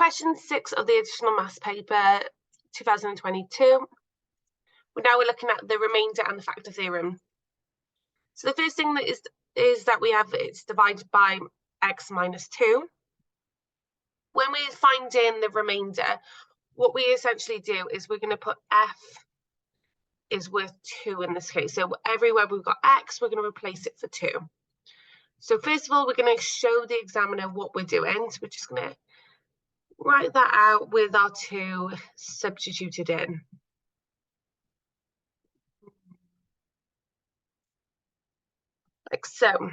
question 6 of the additional maths paper 2022. Now we're looking at the remainder and the factor theorem. So the first thing that is that we have it's divided by x minus 2. When we're finding the remainder, what we essentially do is we're going to put f is worth 2 in this case. So everywhere we've got x, we're going to replace it for 2. So first of all, we're going to show the examiner what we're doing. So we're just going to write that out with our 2 substituted in. Like so.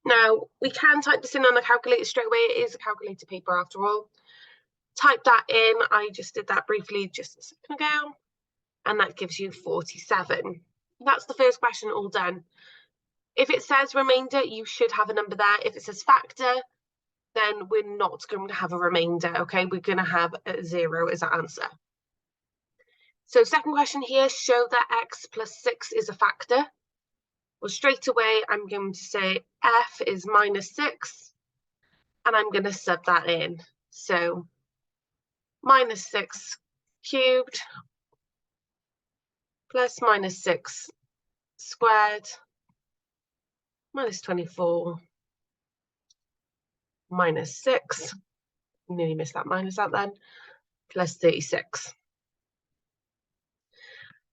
Now, we can type this in on a calculator straight away. It is a calculator paper after all. Type that in. I just did that briefly just a second ago. And that gives you 47. That's the first question all done. If it says remainder, you should have a number there. If it says factor, then we're not going to have a remainder, okay? We're going to have a 0 as our answer. So second question here, show that x plus 6 is a factor. Well, straight away, I'm going to say f is minus 6, and I'm going to sub that in. So minus 6 cubed plus minus 6 squared minus 24 minus 6, nearly missed that minus out then, plus 36.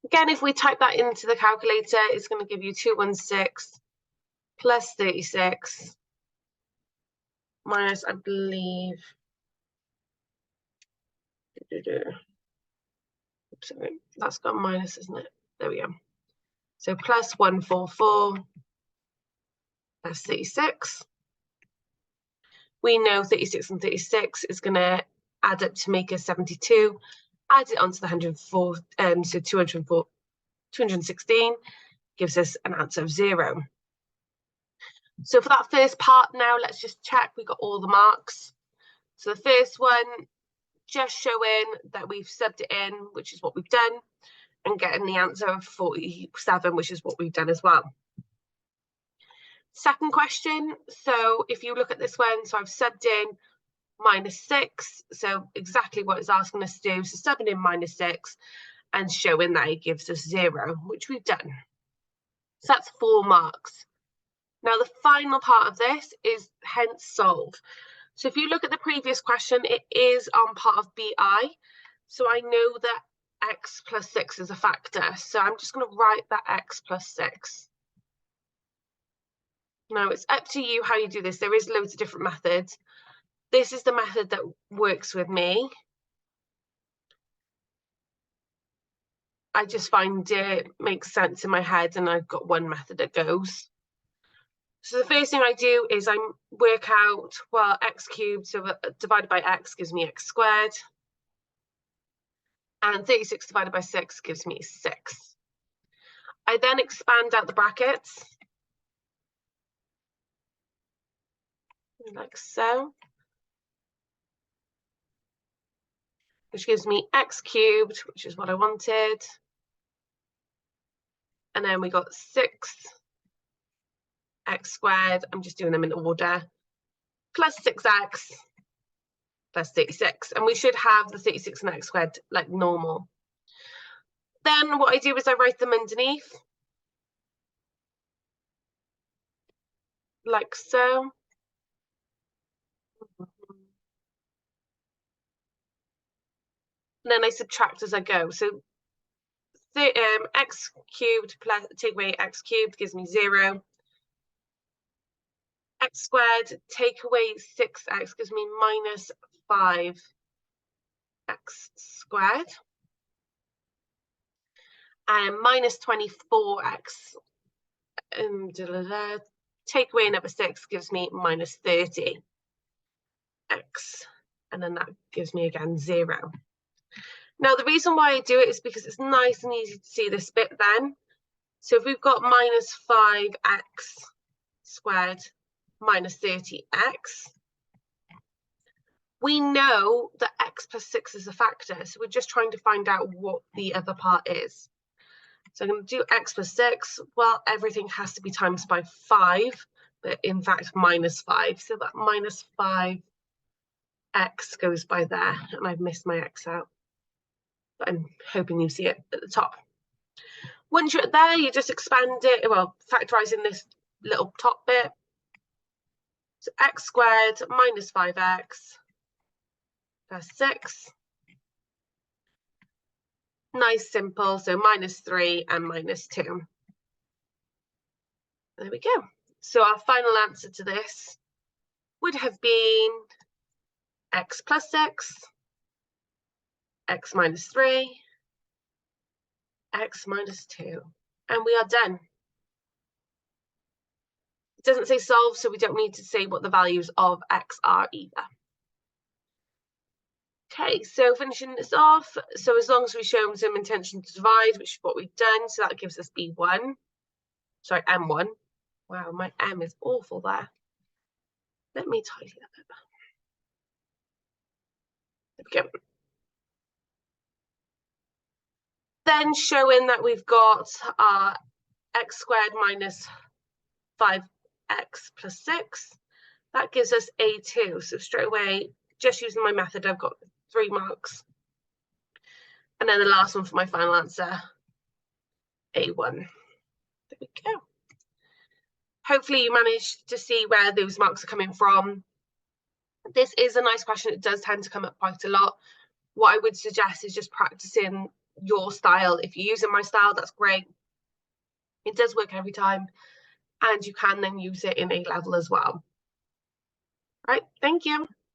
Again, if we type that into the calculator, it's going to give you 216 plus 36 minus, I believe, sorry, that's got minus, isn't it? There we go. So plus 144 plus 36. We know 36 and 36 is going to add up to make us 72. Add it onto the 104, so 216 gives us an answer of 0. So for that first part now, let's just check we got all the marks. So the first one, just showing that we've subbed it in, which is what we've done, and getting the answer of 47, which is what we've done as well. Second question, so if you look at this one, so I've subbed in minus 6, so exactly what it's asking us to do, so subbing in minus 6 and showing that it gives us 0, which we've done. So that's 4 marks. Now the final part of this is hence solve. So if you look at the previous question, it is on part of BI, so I know that x plus 6 is a factor, so I'm just going to write that x plus 6. Now it's up to you how you do this. There is loads of different methods. This is the method that works with me. I just find it makes sense in my head, and I've got one method that goes. So the first thing I do is I work out, well, x cubed, so divided by x gives me x squared. And 36 divided by 6 gives me 6. I then expand out the brackets. Like so. Which gives me x cubed, which is what I wanted. And then we got 6 x squared, I'm just doing them in order, plus 6x plus 36. And we should have the 36 and x squared like normal. Then what I do is I write them underneath. Like so. And then I subtract as I go. So x cubed plus, take away x cubed gives me 0. X squared, take away 6x gives me minus 5x squared. And minus 24x, take away another 6 gives me minus 30x. And then that gives me again 0. Now, the reason why I do it is because it's nice and easy to see this bit then. So if we've got minus 5x squared minus 30x, we know that x plus 6 is a factor. So we're just trying to find out what the other part is. So I'm going to do x plus 6. Well, everything has to be times by 5, but in fact minus 5. So that minus 5 X goes by there, and I've missed my X out. But I'm hoping you see it at the top. Once you're there, you just expand it, well, factorising this little top bit. So x squared minus 5x plus 6. Nice, simple. So minus 3 and minus 2. There we go. So our final answer to this would have been x plus 6, x minus 3, x minus 2. And we are done. It doesn't say solve, so we don't need to say what the values of x are either. Okay, so finishing this off, so as long as we show some intention to divide, which is what we've done, so that gives us B1, sorry, M1. Wow, my M is awful there. Let me tidy that up. There we go. Then showing that we've got our x squared minus 5x plus 6, that gives us A2. So straight away, just using my method, I've got 3 marks. And then the last one for my final answer, A1. There we go. Hopefully you managed to see where those marks are coming from. This is a nice question. It does tend to come up quite a lot. What I would suggest is just practicing your style. If you're using my style, that's great. It does work every time. And you can then use it in A level as well. Right, thank you.